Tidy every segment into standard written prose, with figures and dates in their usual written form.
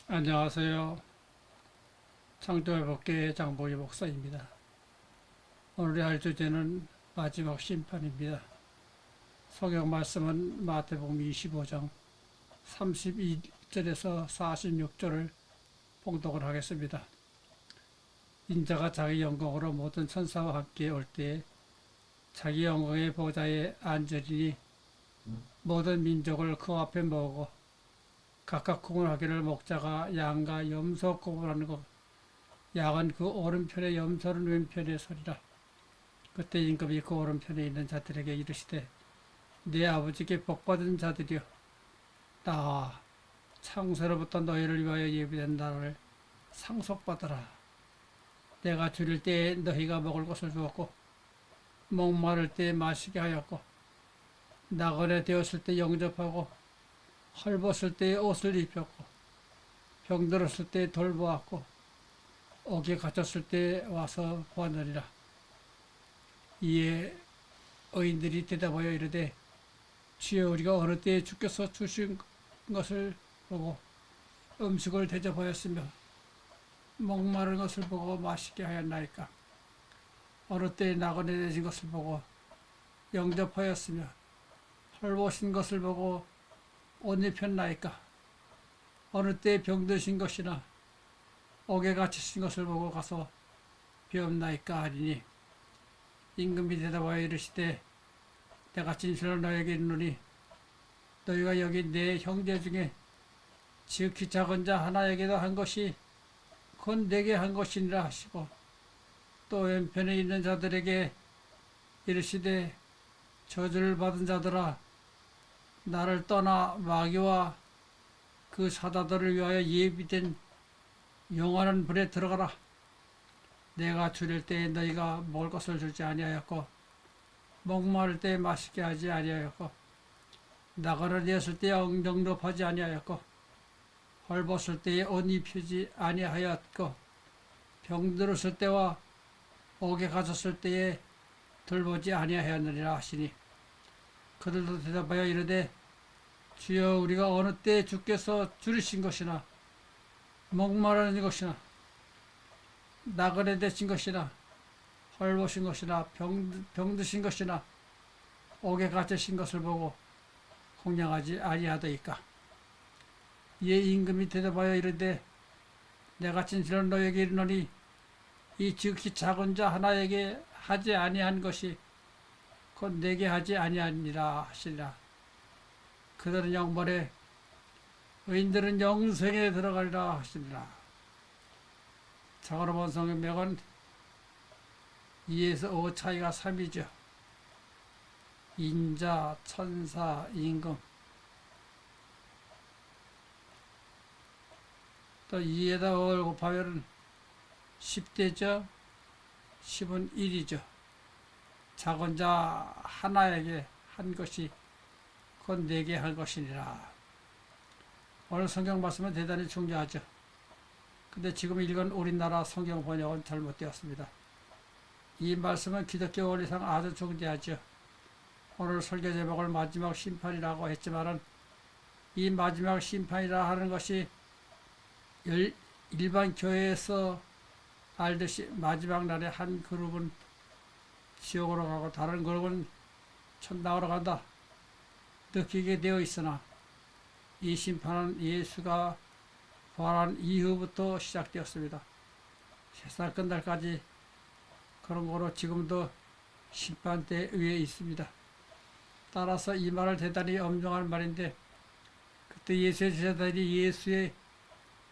안녕하세요. 창조회복교회 장보기 목사입니다. 오늘의 할 주제는 마지막 심판입니다. 성경 말씀은 마태복음 25장 32절에서 46절을 봉독을 하겠습니다. 인자가 자기 영광으로 모든 천사와 함께 올 때에 자기 영광의 보좌에 앉으리니 모든 민족을 그 앞에 모으고 각각 구분하기를 목자가 양과 염소 구분하는 것, 양은 그 오른편에 염소는 왼편에 서리라. 그때 임금이 그 오른편에 있는 자들에게 이르시되 내 아버지께 복받은 자들이여 나와 창세로부터 너희를 위하여 예비된 나라를 상속받으라. 내가 줄일 때에 너희가 먹을 것을 주었고 목마를 때에 마시게 하였고 나그네 되었을 때 영접하고 헐벗을 때에 옷을 입혔고 병들었을 때에 돌보았고 옥에 갇혔을 때 와서 보았느니라. 이에 의인들이 대답하여 이르되 주여 우리가 어느 때에 주께서 주신 것을 보고 음식을 대접하였으며 목마른 것을 보고 마시게 하였나이까. 어느 때에 나그네 되신 것을 보고 영접하였으며 헐벗은 것을 보고 옷 입혔나이까. 어느 때에 병드신 것이나 옥에 갇히신 것을 보고 가서 비옵나이까 하리니 임금이 대답하여 이르시되 내가 진실로 너에게 이르노니 너희가 여기 내 형제 중에 지극히 작은 자 하나에게도 한 것이 곧 내게 한 것이니라 하시고 또 왼편에 있는 자들에게 이르시되 저주를 받은 자들아 나를 떠나 마귀와 그 사다들을 위하여 예비된 영원한 불에 들어가라. 내가 줄일 때에 너희가 먹을 것을 주지 아니하였고 목마를 때에 마시게 하지 아니하였고 나그네 되었을 때에 영접하지 아니하였고 헐벗을 때에 옷 입히지 아니하였고 병들었을 때와 옥에 갇혔을 때에 돌보지 아니하였느니라 하시니 그들도 대답하여 이르되 주여 우리가 어느 때 주께서 줄이신 것이나 목마르는 것이나 나그네 되신 것이나 헐벗은 것이나 병드신 것이나 옥에 갇히신 것을 보고 공양하지 아니하더이까. 이에 임금이 대답하여 이르되 내가 진실로 너에게 이르노니 이 지극히 작은 자 하나에게 하지 아니한 것이 곧 내게 하지 아니하니라 하시니라. 그들은 영벌에 의인들은 영생에 들어가리라 하시니라. 자가로 본 성경명은 2에서 5 차이가 3이죠. 인자, 천사, 임금. 또 2에다 5를 곱하면 10대죠. 10은 1이죠. 작은 자 하나에게 한 것이 곧 내게 한 것이니라. 오늘 성경 말씀은 대단히 중요하죠. 근데 지금 읽은 우리나라 성경 번역은 잘못되었습니다. 이 말씀은 기독교 원리상 아주 중대하죠. 오늘 설교 제목을 마지막 심판이라고 했지만은 이 마지막 심판이라 하는 것이 일반 교회에서 알듯이 마지막 날에 한 그룹은 지옥으로 가고 다른 그룹은 천당으로 간다 느끼게 되어 있으나 이 심판은 예수가 부활한 이후부터 시작되었습니다. 세상 끝날까지 그런 거로 지금도 심판대 위에 있습니다. 따라서 이 말을 대단히 엄정한 말인데 그때 예수의 제자들이 예수의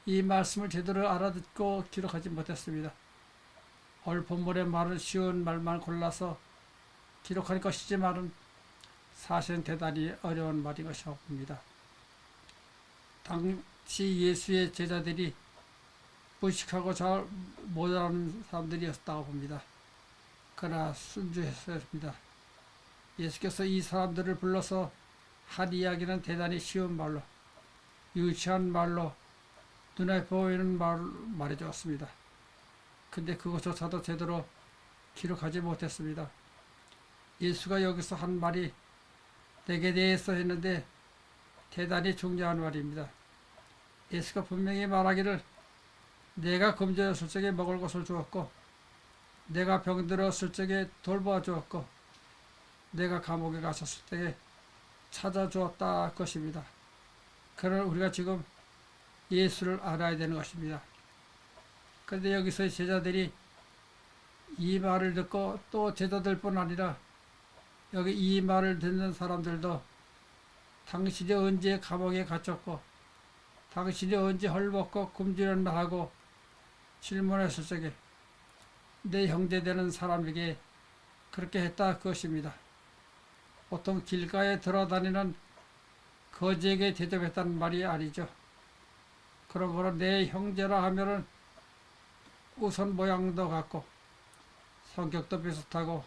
이 말씀을 제대로 알아듣고 기록하지 못했습니다. 오늘 본문의 말은 쉬운 말만 골라서 기록할 것이지만은 사실은 대단히 어려운 말인 것이라고 봅니다. 당시 예수의 제자들이 무식하고 잘 못하는 사람들이었다고 봅니다. 그러나 순주했습니다. 예수께서 이 사람들을 불러서 한 이야기는 대단히 쉬운 말로, 유치한 말로, 눈에 보이는 말로 말해주었습니다. 근데 그것조차도 제대로 기록하지 못했습니다. 예수가 여기서 한 말이 내게 대해서 했는데 대단히 중요한 말입니다. 예수가 분명히 말하기를 내가 금주였을 적에 먹을 것을 주었고 내가 병들었을 적에 돌보아 주었고 내가 감옥에 갇혔을 때에 찾아주었다 것입니다. 그러나 우리가 지금 예수를 알아야 되는 것입니다. 그런데 여기서 제자들이 이 말을 듣고 또 제자들뿐 아니라 여기 이 말을 듣는 사람들도 당신이 언제 감옥에 갇혔고 당신이 언제 헐벗고 굶주렸나 하고 질문했을 적에 내 형제 되는 사람에게 그렇게 했다 그것입니다. 보통 길가에 돌아다니는 거지에게 대접했다는 말이 아니죠. 그런 거로 내 형제라 하면은 우선 모양도 같고 성격도 비슷하고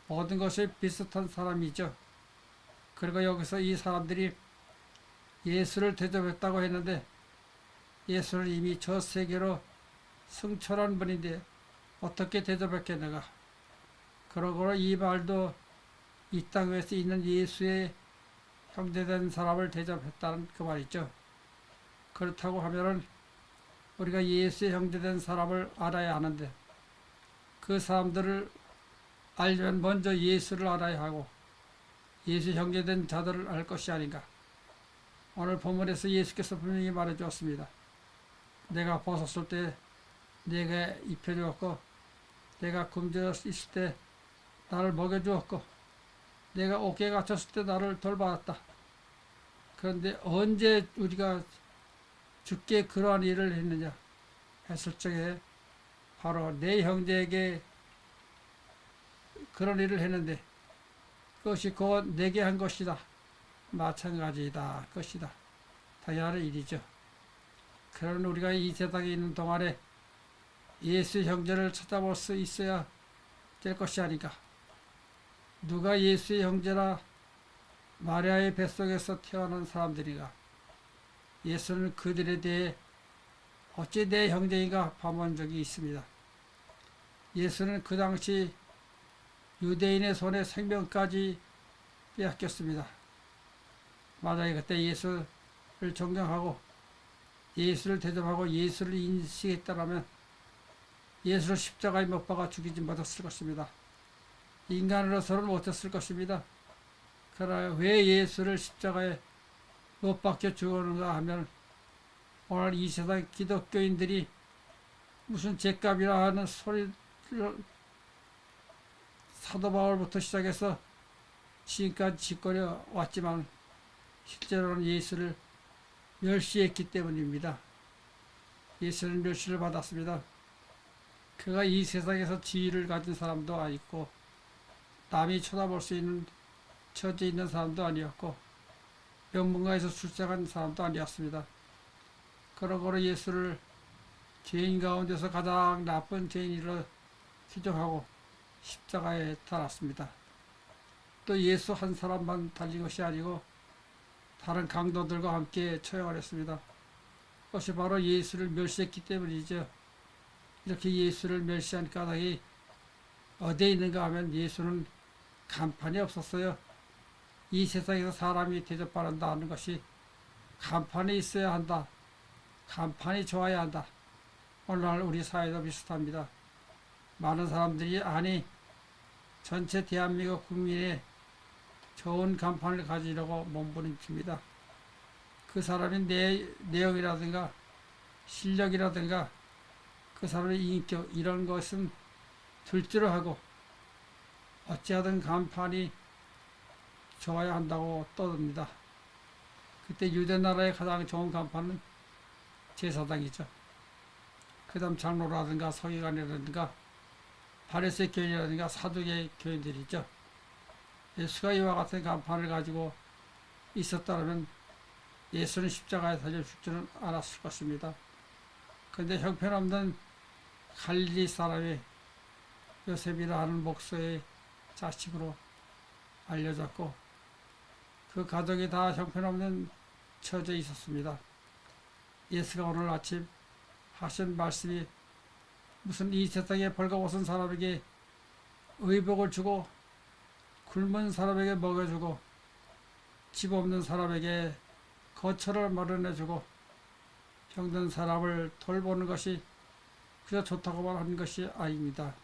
모든 것이 비슷한 사람이죠. 그리고 여기서 이 사람들이 예수를 대접했다고 했는데 예수는 이미 저 세계로 승천한 분인데 어떻게 대접했겠는가. 그러고 이 말도 이 땅에서 있는 예수의 형제된 사람을 대접했다는 그 말이죠. 그렇다고 하면은 우리가 예수의 형제된 사람을 알아야 하는데 그 사람들을 알려면 먼저 예수를 알아야 하고 예수 형제된 자들을 알 것이 아닌가. 오늘 본문에서 예수께서 분명히 말해주었습니다. 내가 벗었을 때 내가 입혀주었고 내가 굶주렸을 때 나를 먹여주었고 내가 옥에 갇혔을 때 나를 돌봐왔다. 그런데 언제 우리가 주께 그러한 일을 했느냐 했을 적에 바로 내 형제에게 그런 일을 했는데 그것이 곧 내게 한 것이다. 마찬가지다. 것이다. 당연한 일이죠. 그러나 우리가 이 세상에 있는 동안에 예수 형제를 찾아볼 수 있어야 될 것이 아닌가. 누가 예수의 형제라 마리아의 뱃속에서 태어난 사람들이가 예수는 그들에 대해 어찌 내 형제인가 반문 적이 있습니다. 예수는 그 당시 유대인의 손에 생명까지 빼앗겼습니다. 만약에 그때 예수를 존경하고 예수를 대접하고 예수를 인식했다면 예수를 십자가에 못 박아 죽이지 못했을 것입니다. 인간으로서는 못했을 것입니다. 그러나 왜 예수를 십자가에 못 박혀 죽었는가 하면 오늘 이 세상 기독교인들이 무슨 죄값이라 하는 소리를 사도 바울부터 시작해서 지금까지 짓거려 왔지만 실제로는 예수를 멸시했기 때문입니다. 예수는 멸시를 받았습니다. 그가 이 세상에서 지위를 가진 사람도 아니고 남이 쳐다볼 수 있는 처지에 있는 사람도 아니었고 명문가에서 출생한 사람도 아니었습니다. 그러므로 예수를 죄인 가운데서 가장 나쁜 죄인으로 규정하고 십자가에 달았습니다. 또 예수 한 사람만 달린 것이 아니고 다른 강도들과 함께 처형을 했습니다. 그것이 바로 예수를 멸시했기 때문이죠. 이렇게 예수를 멸시한 까닭이 어디에 있는가 하면 예수는 간판이 없었어요. 이 세상에서 사람이 대접받는다 하는 것이 간판이 있어야 한다. 간판이 좋아야 한다. 오늘날 우리 사회도 비슷합니다. 많은 사람들이 아니 전체 대한민국 국민의 좋은 간판을 가지려고 몸부림칩니다. 그 사람의 내용이라든가 실력이라든가 그 사람의 인격 이런 것은 둘째로 하고 어찌하든 간판이 좋아야 한다고 떠듭니다. 그때 유대 나라의 가장 좋은 간판은 제사장이죠. 그 다음 장로라든가 서기관이라든가 바리새 교인이라든가 사두개 교인들이죠. 예수가 이와 같은 간판을 가지고 있었다면 예수는 십자가에 달려 죽지는 않았을 것입니다. 그런데 형편없는 갈릴리 사람의 요셉이라 하는 목사의 자식으로 알려졌고 그 가족이 다 형편없는 처지에 있었습니다. 예수가 오늘 아침 하신 말씀이 무슨 이 세상에 벌거벗은 사람에게 의복을 주고 굶은 사람에게 먹여주고 집 없는 사람에게 거처를 마련해주고 병든 사람을 돌보는 것이 그저 좋다고만 하는 것이 아닙니다.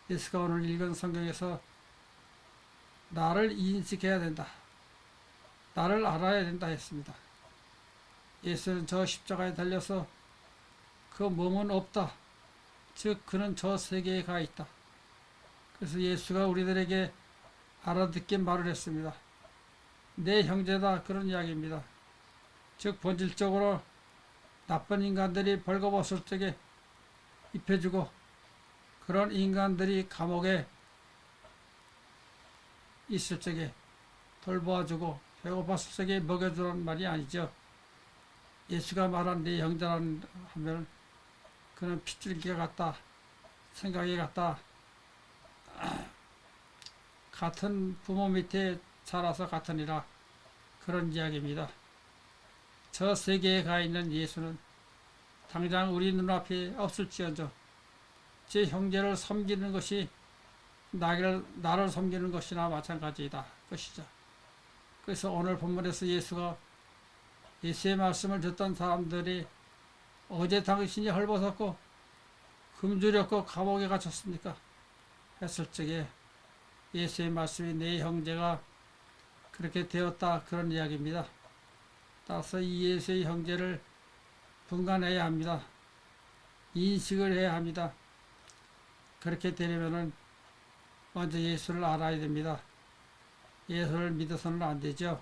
예수가 오늘 읽은 성경에서 나를 인식해야 된다. 나를 알아야 된다 했습니다. 예수는 저 십자가에 달려서 그 몸은 없다. 즉 그는 저 세계에 가 있다. 그래서 예수가 우리들에게 알아듣게 말을 했습니다. 내 형제다 그런 이야기입니다. 즉 본질적으로 나쁜 인간들이 벌거벗을 적에 입혀주고 그런 인간들이 감옥에 있을 적에 돌보아주고 배고팠을 적에 먹여주라는 말이 아니죠. 예수가 말한 내 형제라는 하면 그는 핏줄기가 같다. 생각이 같다. 같은 부모 밑에 자라서 같으니라. 그런 이야기입니다. 저 세계에 가 있는 예수는 당장 우리 눈앞에 없을지언정 제 형제를 섬기는 것이 나를 섬기는 것이나 마찬가지이다. 것이죠. 그래서 오늘 본문에서 예수의 말씀을 듣던 사람들이 어제 당신이 헐벗었고 굶주렸고 감옥에 갇혔습니까? 했을 적에 예수의 말씀이 내 형제가 그렇게 되었다. 그런 이야기입니다. 따라서 이 예수의 형제를 분간해야 합니다. 인식을 해야 합니다. 그렇게 되려면은 먼저 예수를 알아야 됩니다. 예수를 믿어서는 안 되죠.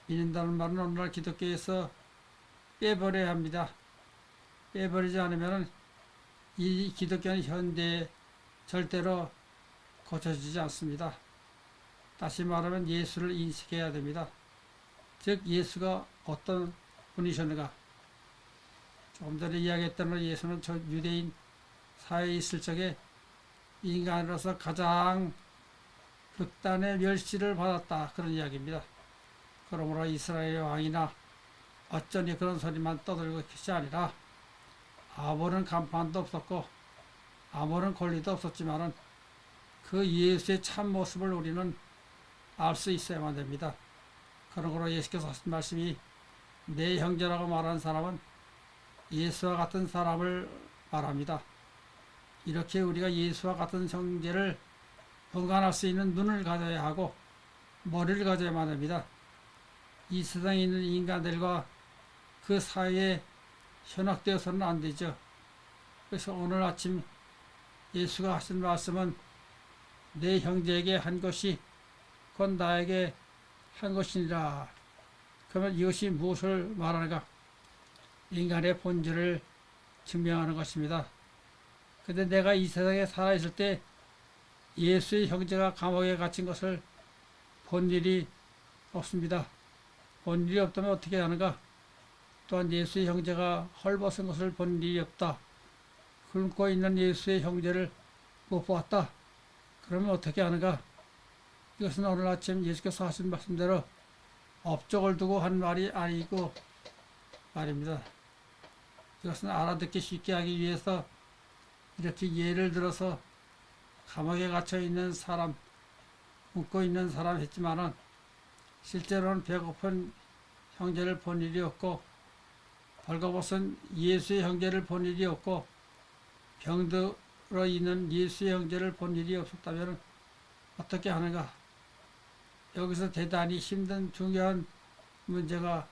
믿는다는 말은 오늘날 기독교에서 빼버려야 합니다. 빼버리지 않으면 이 기독교는 현대에 절대로 고쳐지지 않습니다. 다시 말하면 예수를 인식해야 됩니다. 즉 예수가 어떤 분이셨는가. 조금 전에 이야기했던 예수는 저 유대인 사회에 있을 적에 인간으로서 가장 극단의 멸시를 받았다. 그런 이야기입니다. 그러므로 이스라엘 왕이나 어쩌니 그런 소리만 떠들고 것이 아니라 아무런 간판도 없었고 아무런 권리도 없었지만은 그 예수의 참 모습을 우리는 알 수 있어야만 됩니다. 그러므로 예수께서 하신 말씀이 내 형제라고 말하는 사람은 예수와 같은 사람을 말합니다. 이렇게 우리가 예수와 같은 형제를 분간할 수 있는 눈을 가져야 하고 머리를 가져야만 합니다. 이 세상에 있는 인간들과 그 사이에 현혹되어서는 안 되죠. 그래서 오늘 아침 예수가 하신 말씀은 내 형제에게 한 것이 곧 나에게 한 것이니라. 그러면 이것이 무엇을 말하는가? 인간의 본질을 증명하는 것입니다. 근데 내가 이 세상에 살아있을 때 예수의 형제가 감옥에 갇힌 것을 본 일이 없습니다. 본 일이 없다면 어떻게 하는가? 또한 예수의 형제가 헐벗은 것을 본 일이 없다. 굶고 있는 예수의 형제를 못 보았다. 그러면 어떻게 하는가? 이것은 오늘 아침 예수께서 하신 말씀대로 업적을 두고 한 말이 아니고 말입니다. 이것은 알아듣기 쉽게 하기 위해서 이렇게 예를 들어서 감옥에 갇혀 있는 사람, 굶고 있는 사람 했지만은 실제로는 배고픈 형제를 본 일이 없고 벌거벗은 예수의 형제를 본 일이 없고 병들어 있는 예수의 형제를 본 일이 없었다면 어떻게 하는가? 여기서 대단히 힘든 중요한 문제가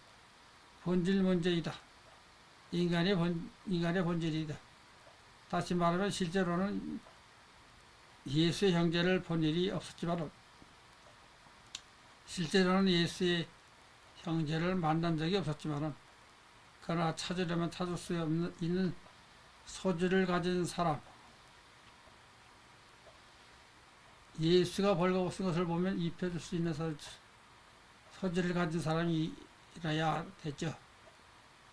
본질 문제이다. 인간의 본질이다. 다시 말하면 실제로는 예수의 형제를 본 일이 없었지만 실제로는 예수의 형제를 만난 적이 없었지만 그러나 찾으려면 찾을 수 있는 소질을 가진 사람, 예수가 벌거벗은 것을 보면 입혀줄 수 있는 소질을 가진 사람이라야 되죠.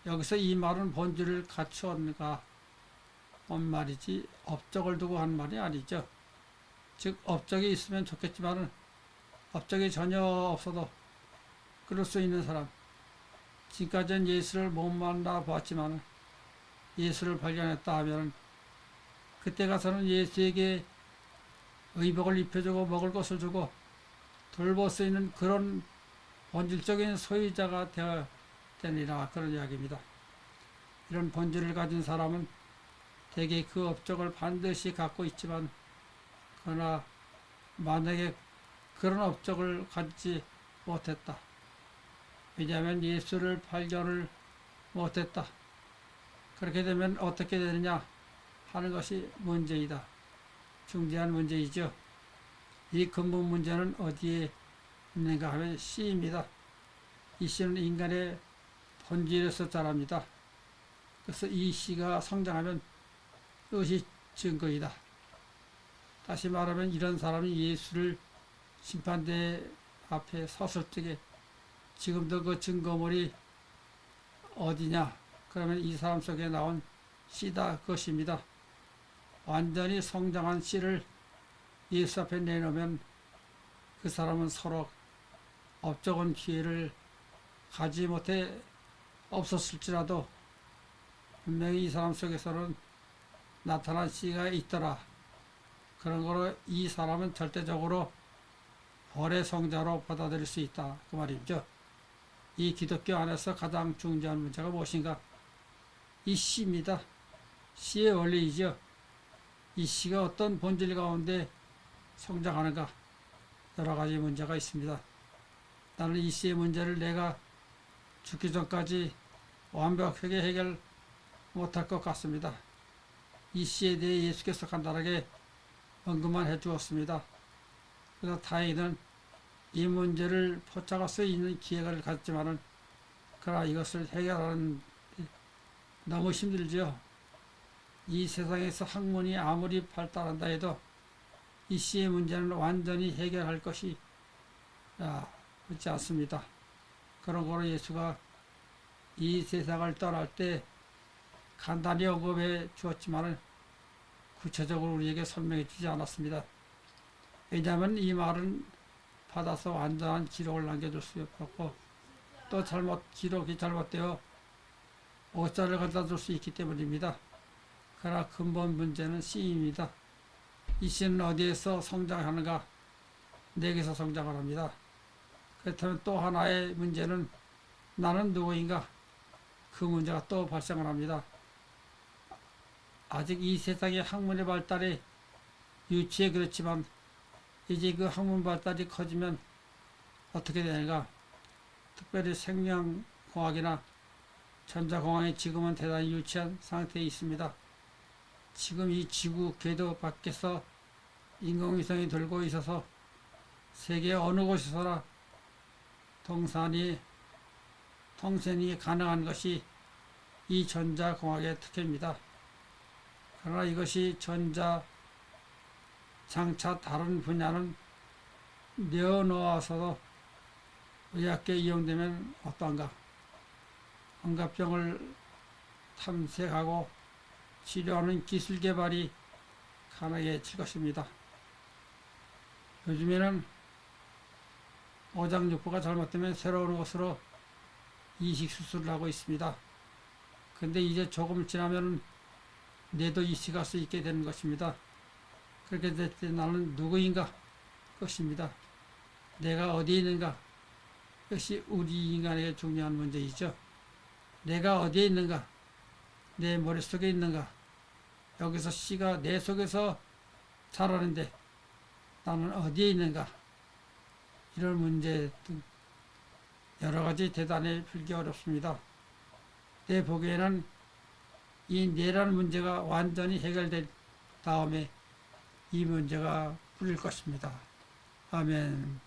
여기서 이 말은 본질을 갖추었는가 한 말이지 업적을 두고 한 말이 아니죠. 즉 업적이 있으면 좋겠지만은 업적이 전혀 없어도 그럴 수 있는 사람, 지금까지는 예수를 못 만나 보았지만 예수를 발견했다 하면 그때 가서는 예수에게 의복을 입혀주고 먹을 것을 주고 돌볼 수 있는 그런 본질적인 소유자가 되어 되니라. 그런 이야기입니다. 이런 본질을 가진 사람은 대개 그 업적을 반드시 갖고 있지만, 그러나 만약에 그런 업적을 갖지 못했다. 왜냐하면 예수를 발견을 못했다. 그렇게 되면 어떻게 되느냐 하는 것이 문제이다. 중대한 문제이죠. 이 근본 문제는 어디에 있는가 하면 씨입니다. 이 씨는 인간의 본질에서 자랍니다. 그래서 이 씨가 성장하면 그것이 증거이다. 다시 말하면 이런 사람이 예수를 심판대 앞에 섰을 적에 지금도 그 증거물이 어디냐? 그러면 이 사람 속에 나온 씨다 그것입니다. 완전히 성장한 씨를 예수 앞에 내놓으면 그 사람은 서로 업적은 기회를 가지 못해 없었을지라도 분명히 이 사람 속에서는 나타난 씨가 있더라. 그런 거로 이 사람은 절대적으로 벌의 성자로 받아들일 수 있다. 그 말이죠. 이 기독교 안에서 가장 중요한 문제가 무엇인가? 이 씨입니다. 씨의 원리이죠. 이 씨가 어떤 본질 가운데 성장하는가? 여러 가지 문제가 있습니다. 나는 이 씨의 문제를 내가 죽기 전까지 완벽하게 해결 못할 것 같습니다. 이 씨에 대해 예수께서 간단하게 언급만 해 주었습니다. 그래서 다행히는 이 문제를 포착할 수 있는 기회를 갖지만은, 그러나 이것을 해결하는 너무 힘들죠. 이 세상에서 학문이 아무리 발달한다 해도 이 씨의 문제는 완전히 해결할 것이 그렇지 않습니다. 그런 거로 예수가 이 세상을 떠날 때 간단히 언급해 주었지만은 구체적으로 우리에게 설명해 주지 않았습니다. 왜냐하면 이 말은 받아서 완전한 기록을 남겨줄 수 없고, 또 기록이 잘못되어 오자를 갖다 줄 수 있기 때문입니다. 그러나 근본 문제는 씨입니다. 이 씨는 어디에서 성장하는가? 내게서 성장을 합니다. 그렇다면 또 하나의 문제는 나는 누구인가? 그 문제가 또 발생을 합니다. 아직 이 세상의 학문의 발달이 유치해 그렇지만 이제 그 학문 발달이 커지면 어떻게 되는가? 특별히 생명공학이나 전자공학이 지금은 대단히 유치한 상태에 있습니다. 지금 이 지구 궤도 밖에서 인공위성이 돌고 있어서 세계 어느 곳에서나 통신이 가능한 것이 이 전자공학의 특혜입니다. 그러나 이것이 장차 다른 분야는 내어놓아서도 의학계에 이용되면 어떠한가? 온갖 병을 탐색하고 치료하는 기술 개발이 가능해질 것입니다. 요즘에는 오장육부가 잘못되면 새로운 것으로 이식 수술을 하고 있습니다. 근데 이제 조금 지나면 뇌도 이식할 수 있게 되는 것입니다. 그렇게 될 때 나는 누구인가? 것입니다. 내가 어디에 있는가? 그것이 우리 인간에게 중요한 문제이죠. 내가 어디에 있는가? 내 머릿속에 있는가? 여기서 씨가 내 속에서 자라는데 나는 어디에 있는가? 이런 문제 등 여러 가지 대단히 풀기 어렵습니다. 내 보기에는 이 뇌라는 문제가 완전히 해결된 다음에 이 문제가 풀릴 것입니다. 아멘.